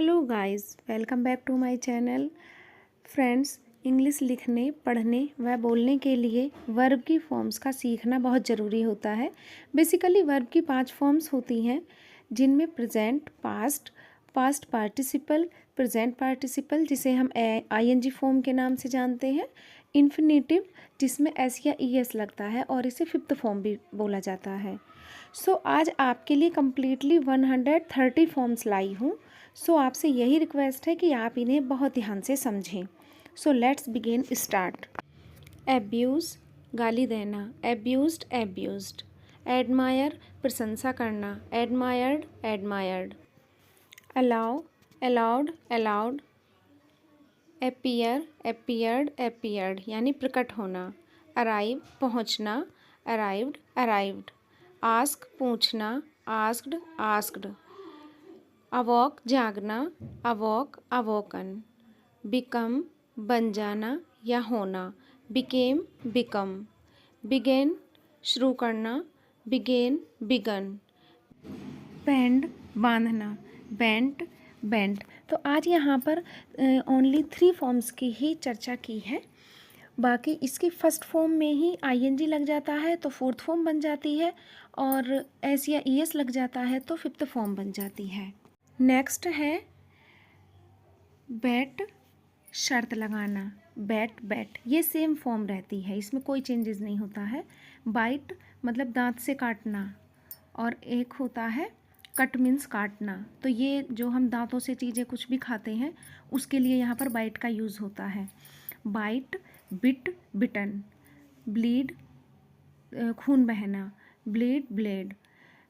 Hello guys, welcome back to my channel. Friends, English लिखने, पढ़ने व बोलने के लिए वर्ब की फॉर्म्स का सीखना बहुत ज़रूरी होता है। बेसिकली वर्ब की 5 फॉर्म्स होती हैं, जिनमें present, past, past participle, present participle जिसे हम आईएनजी फॉर्म के नाम से जानते हैं, इन्फिनेटिव जिसमें एस या ईएस लगता है और इसे फिफ्थ फॉर्म भी बोला जाता है। आज आपके लिए कम्प्लीटली 130 फॉर्म्स लाई हूँ। आपसे यही रिक्वेस्ट है कि आप इन्हें बहुत ध्यान से समझें। Let's begin start. एब्यूज़ गाली देना, एब्यूज्ड एब्यूज्ड। एडमायर प्रशंसा करना, admired admired. Allow allowed allowed. Appear appeared appeared यानी प्रकट होना। अराइव पहुँचना, अराइव्ड अराइव्ड। आस्क पूछना, आस्क्ड आस्क्ड। अवॉक जागना, अवॉक अवोकन। बिकम बन जाना या होना, बिकेम बिकम। बिगेन शुरू करना, बिगेन बिगन। बैंड बांधना, बेंट बेंट। तो आज यहाँ पर ओनली 3 फॉर्म्स की ही चर्चा की है। बाकी इसकी फर्स्ट फॉर्म में ही आईएनजी लग जाता है तो फोर्थ फॉर्म बन जाती है, और एस या ईएस लग जाता है तो फिफ्थ फॉर्म बन जाती है। नेक्स्ट है बैट, शर्त लगाना, बैट बैट। ये सेम फॉर्म रहती है, इसमें कोई चेंजेस नहीं होता है। बाइट मतलब दांत से काटना, और एक होता है कट मीन्स काटना। तो ये जो हम दांतों से चीज़ें कुछ भी खाते हैं उसके लिए यहाँ पर बाइट का यूज़ होता है। बाइट, बिट बिटन। ब्लीड खून बहना, ब्लीड ब्लेड।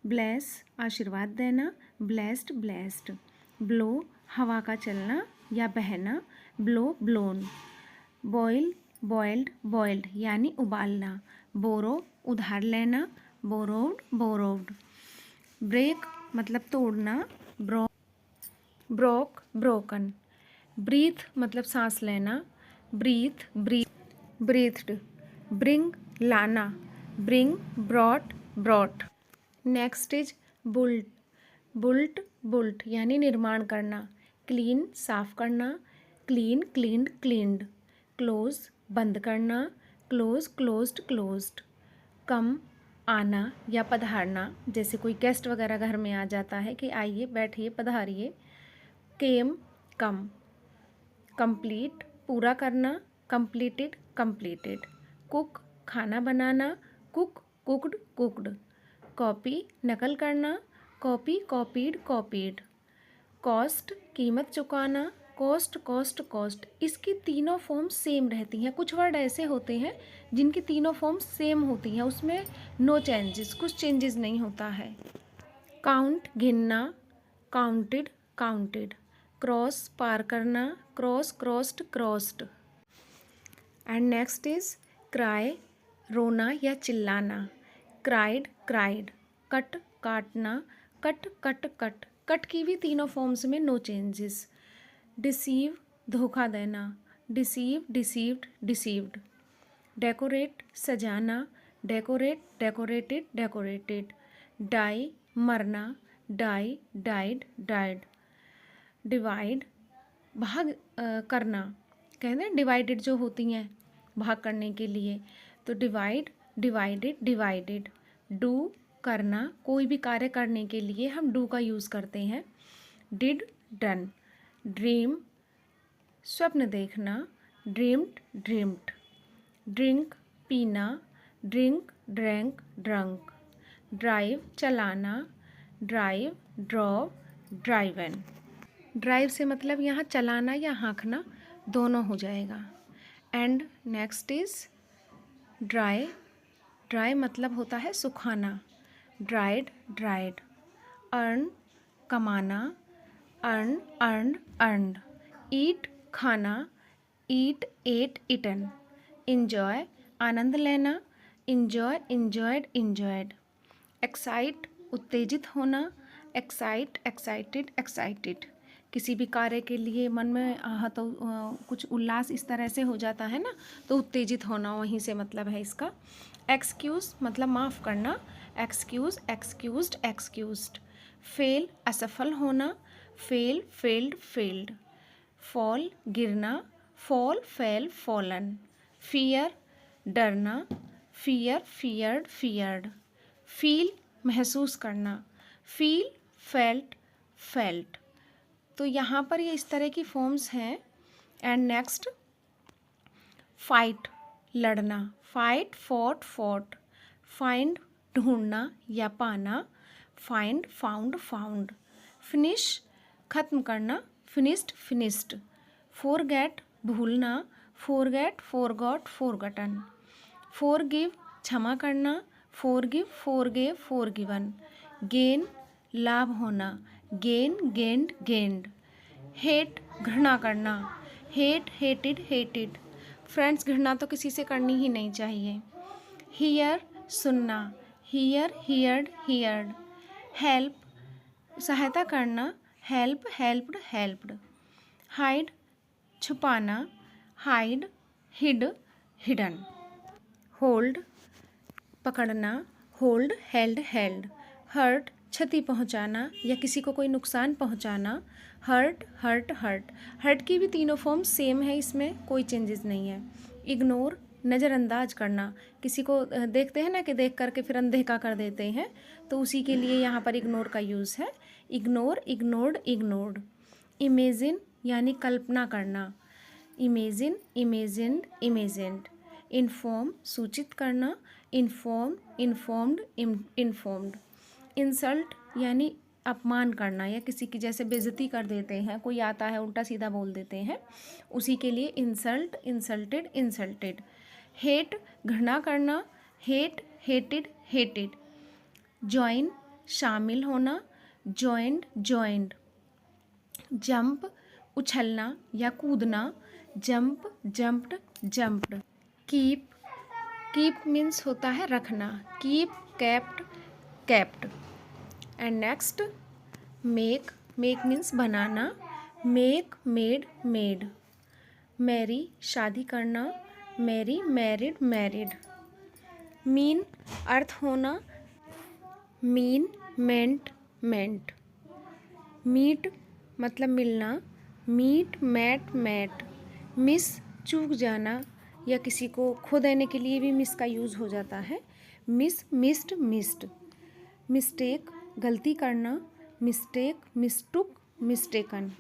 ब्लेस आशीर्वाद देना, ब्लेस्ड ब्लेस्ड। ब्लो हवा का चलना या बहना, blow blown. Boil boiled boiled यानी उबालना। बोरो उधार लेना, बोरोड बोरोव्ड। ब्रेक मतलब तोड़ना, ब्रोक ब्रोकन। ब्रीथ मतलब सांस लेना, ब्रीथ ब्रीथ्ड। ब्रिंग लाना, bring brought brought. Next is built, built built यानी निर्माण करना। क्लीन साफ करना, क्लीन क्लीन्ड क्लीन्ड। क्लोज बंद करना, क्लोज क्लोज्ड क्लोज्ड। कम आना या पधारना, जैसे कोई गेस्ट वगैरह घर में आ जाता है कि आइए बैठिए पधारिए। केम कम। कंप्लीट पूरा करना, कंप्लीटेड कंप्लीटेड। कुक खाना बनाना, कुक कुक्ड कुक्ड। कॉपी नकल करना, कॉपी कॉपीड कॉपीड। कॉस्ट कीमत चुकाना, कॉस्ट कॉस्ट कॉस्ट। इसकी तीनों फॉर्म सेम रहती हैं। कुछ वर्ड ऐसे होते हैं जिनकी तीनों फॉर्म सेम होती हैं, उसमें नो चेंजेस, कुछ चेंजेस नहीं होता है। काउंट गिनना, काउंटेड काउंटेड। क्रॉस पार करना, cross crossed crossed. And next is cry रोना या चिल्लाना, क्राइड क्राइड। कट काटना, कट कट कट। कट की भी तीनों फॉर्म्स में नो चेंजेस। डिसीव धोखा देना, डिसीव डिसीव्ड डिसीव्ड। डेकोरेट सजाना, डेकोरेट डेकोरेटेड डेकोरेटेड। डाई मरना, डाई डाइड डाइड। डिवाइड भाग करना, कहते हैं डिवाइडेड जो होती हैं भाग करने के लिए, तो डिवाइड डिवाइडेड डिवाइडेड। डू करना, कोई भी कार्य करने के लिए हम डू का यूज़ करते हैं। Did done. ड्रीम स्वप्न देखना, ड्रीम्ड ड्रीम्ड। ड्रिंक पीना, ड्रिंक ड्रैंक ड्रंक। ड्राइव चलाना, ड्राइव ड्रॉव ड्राइवन। ड्राइव से मतलब यहाँ चलाना या हाँकना दोनों हो जाएगा। And next is dry, dry मतलब होता है सुखाना, ड्राइड ड्राइड। अर्न कमाना, अर्न अर्नड अर्नड। ईट खाना, ईट एट इटन। इंजॉय आनंद लेना, इंजॉय इंजॉयड इंजॉयड। एक्साइट उत्तेजित होना, एक्साइट एक्साइटेड एक्साइटेड। किसी भी कार्य के लिए मन में तो कुछ उल्लास इस तरह से हो जाता है ना, तो उत्तेजित होना वहीं से मतलब है इसका। एक्सक्यूज़ मतलब माफ़ करना, एक्सक्यूज़ एक्सक्यूज्ड एक्सक्यूज्ड। फेल असफल होना, फेल फेल्ड फेल्ड, फॉल गिरना, फॉल फेल फॉलन, फियर डरना, फियर फियर्ड फियर्ड, फील महसूस करना, फील फेल्ट फेल्ट। तो यहाँ पर ये इस तरह की फॉर्म्स हैं। एंड नेक्स्ट, फाइट लड़ना, फाइट फॉट फॉट, फाइंड ढूंढना या पाना, फाइंड फाउंड फाउंड, फिनिश खत्म करना, फिनिश्ड फिनिश्ड, फॉरगेट भूलना, फॉरगेट फॉरगॉट फॉरगॉटन, फॉरगिव क्षमा करना, फॉरगिव फॉरगेव फॉरगिवन, गेन लाभ होना, गेन गेंड गेंड, हेट घृणा करना, हेट हेटेड हेटेड, फ्रेंड्स घृणा तो किसी से करनी ही नहीं चाहिए, हियर सुनना, हियर हियर्ड हियर्ड, हेल्प सहायता करना, हेल्प हेल्प्ड हेल्प्ड, हाइड छुपाना, हाइड हिड हिडन, होल्ड पकड़ना, होल्ड हेल्ड हेल्ड, हर्ट क्षति पहुंचाना या किसी को कोई नुकसान पहुंचाना, हर्ट हर्ट हर्ट। हर्ट की भी तीनों फॉर्म सेम है, इसमें कोई चेंजेस नहीं है। इग्नोर नज़रअंदाज करना, किसी को देखते हैं ना कि देख करके फिर अनदेखा कर देते हैं, तो उसी के लिए यहाँ पर इग्नोर का यूज़ है। Ignore ignored ignored. इमेजिन यानी कल्पना करना, इमेजिन इमेजिन्ड इमेजिन्ड। इन्फॉर्म सूचित करना, इन्फॉर्म इन्फॉर्म्ड इन्फॉर्म्ड। इंसल्ट यानी अपमान करना या किसी की जैसे बेइज्जती कर देते हैं, कोई आता है उल्टा सीधा बोल देते हैं, उसी के लिए इंसल्ट इंसल्टेड इंसल्टेड। हेट घृणा करना, हेट हेटेड हेटेड। जॉइन शामिल होना, जॉइंड जॉइंड। जंप उछलना या कूदना, jump jumped jumped. Keep keep means होता है रखना, keep kept kept. And next, make make means बनाना, मेक मेड मेड। मैरी शादी करना, मैरी मैरिड मैरिड। मीन अर्थ होना, मीन मेंट मेंट। मीट मतलब मिलना, मीट मैट मैट। मिस चूक जाना या किसी को खो देने के लिए भी मिस का यूज़ हो जाता है, मिस मिस्ड मिस्ड। मिस्टेक गलती करना, मिस्टेक मिस्टुक मिस्टेकन।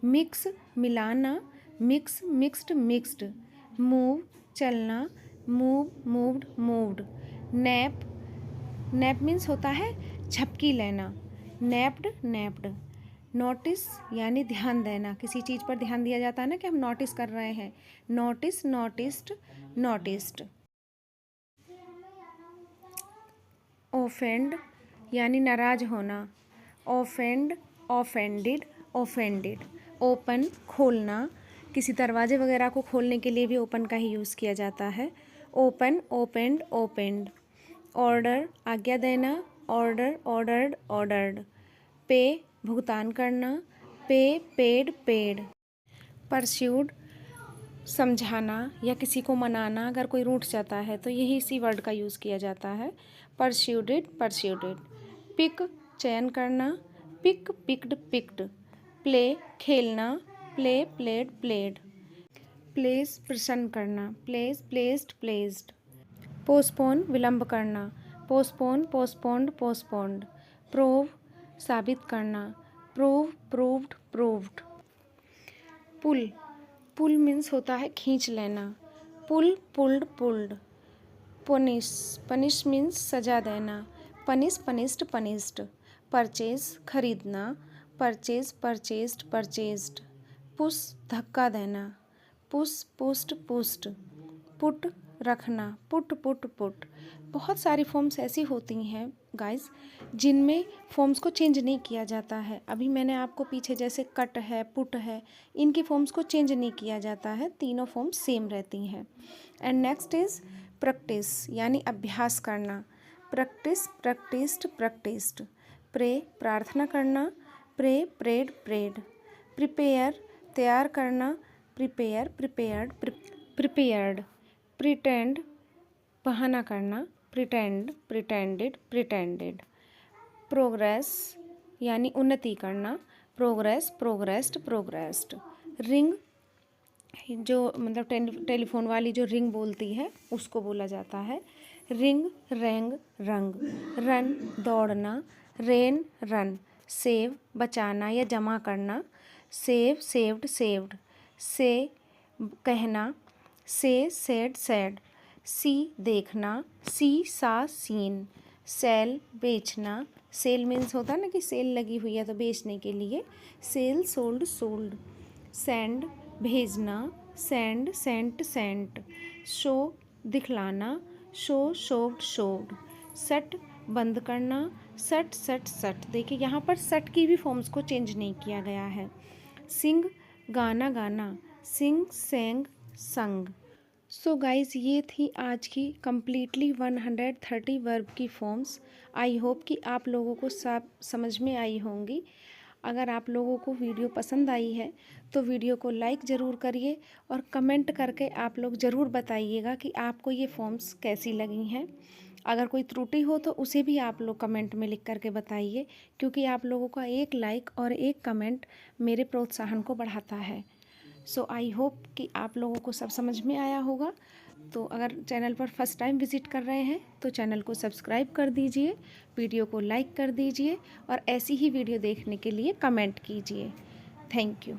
मिक्स मिलाना, मिक्स मिक्स्ड मिक्स्ड। मूव चलना, move moved moved. Nap nap means होता है झपकी लेना, नैप्ड नैप्ड। नोटिस यानी ध्यान देना, किसी चीज़ पर ध्यान दिया जाता है ना कि हम नोटिस कर रहे हैं, नोटिस नोटिस्ड नोटिस्ड। ऑफेंड यानी नाराज होना, ऑफेंड ऑफेंडेड ऑफेंडेड। ओपन खोलना, किसी दरवाजे वगैरह को खोलने के लिए भी ओपन का ही यूज़ किया जाता है, ओपन ओपेंड ओपेंड। ऑर्डर आज्ञा देना, ऑर्डर ऑर्डर्ड ऑर्डर्ड। पे भुगतान करना, पे पेड पेड। परस्यूड समझाना या किसी को मनाना, अगर कोई रूठ जाता है तो यही इसी वर्ड का यूज़ किया जाता है, परस्यूडेड परस्यूडेड। पिक चयन करना, पिक पिक्ड पिक्ड। प्ले खेलना, प्ले प्लेड प्लेड। प्लेस प्रसन्न करना, प्लेस प्लेस्ड प्लेस्ड। पोस्टपोन विलंब करना, पोस्टपोन पोस्टपोन्ड पोस्टपोन्ड। प्रूव साबित करना, prove proved proved. Pull pull means होता है खींच लेना, pull pulled pulled. Punish punish means सजा देना, पनिश पनिश्ड पनिश्ड। परचेज खरीदना, परचेज परचेज्ड परचेज्ड। पुश धक्का देना, पुश पुस्ट पुस्ट। पुट रखना, पुट पुट पुट। बहुत सारी फॉर्म्स ऐसी होती हैं गाइस जिनमें फॉर्म्स को चेंज नहीं किया जाता है। अभी मैंने आपको पीछे जैसे कट है पुट है, इनकी फॉर्म्स को चेंज नहीं किया जाता है, तीनों फॉर्म्स सेम रहती हैं। एंड नेक्स्ट इज़ प्रैक्टिस यानी अभ्यास करना, प्रैक्टिस प्रैक्टिस्ड प्रैक्टिस्ड। प्रे प्रार्थना करना, प्रे प्रेड प्रेड। प्रिपेयर तैयार करना, प्रिपेयर प्रिपेयर्ड प्रिपेयर्ड। प्रिटेंड बहाना करना, प्रिटेंड प्रिटेंडेड प्रिटेंडेड। प्रोग्रेस यानी उन्नति करना, प्रोग्रेस, प्रोग्रेस्ड, प्रोग्रेस्ड। रिंग, जो मतलब टेलीफोन वाली जो रिंग बोलती है उसको बोला जाता है। रिंग, रैंग, रंग। रन, दौड़ना। Rain, run. सेव, बचाना या जमा करना। Save, saved, saved. से, कहना। से, सेड, सेड। सी, देखना। सी, सा, सीन। सेल, बेचना। सेल मीन्स होता है ना कि सेल लगी हुई है तो बेचने के लिए। Sell, sold, sold. सेंड, भेजना। Send, sent, sent. शो, दिखलाना। Show, showed, showed. सट, बंद करना। सट, सट, सट। देखिए यहाँ पर सट की भी फॉर्म्स को चेंज नहीं किया गया है। सिंग, गाना गाना। सिंग, सेंग, संग। सो गाइज़, ये थी आज की कम्प्लीटली 130 वर्ब की फॉर्म्स। आई होप कि आप लोगों को सब समझ में आई होंगी। अगर आप लोगों को वीडियो पसंद आई है तो वीडियो को लाइक ज़रूर करिए और कमेंट करके आप लोग ज़रूर बताइएगा कि आपको ये फॉर्म्स कैसी लगी हैं। अगर कोई त्रुटि हो तो उसे भी आप लोग कमेंट में लिख करके बताइए, क्योंकि आप लोगों का एक लाइक और एक कमेंट मेरे प्रोत्साहन को बढ़ाता है। सो आई होप कि आप लोगों को सब समझ में आया होगा। तो अगर चैनल पर फर्स्ट टाइम विज़िट कर रहे हैं तो चैनल को सब्सक्राइब कर दीजिए, वीडियो को लाइक कर दीजिए और ऐसी ही वीडियो देखने के लिए कमेंट कीजिए। Thank you.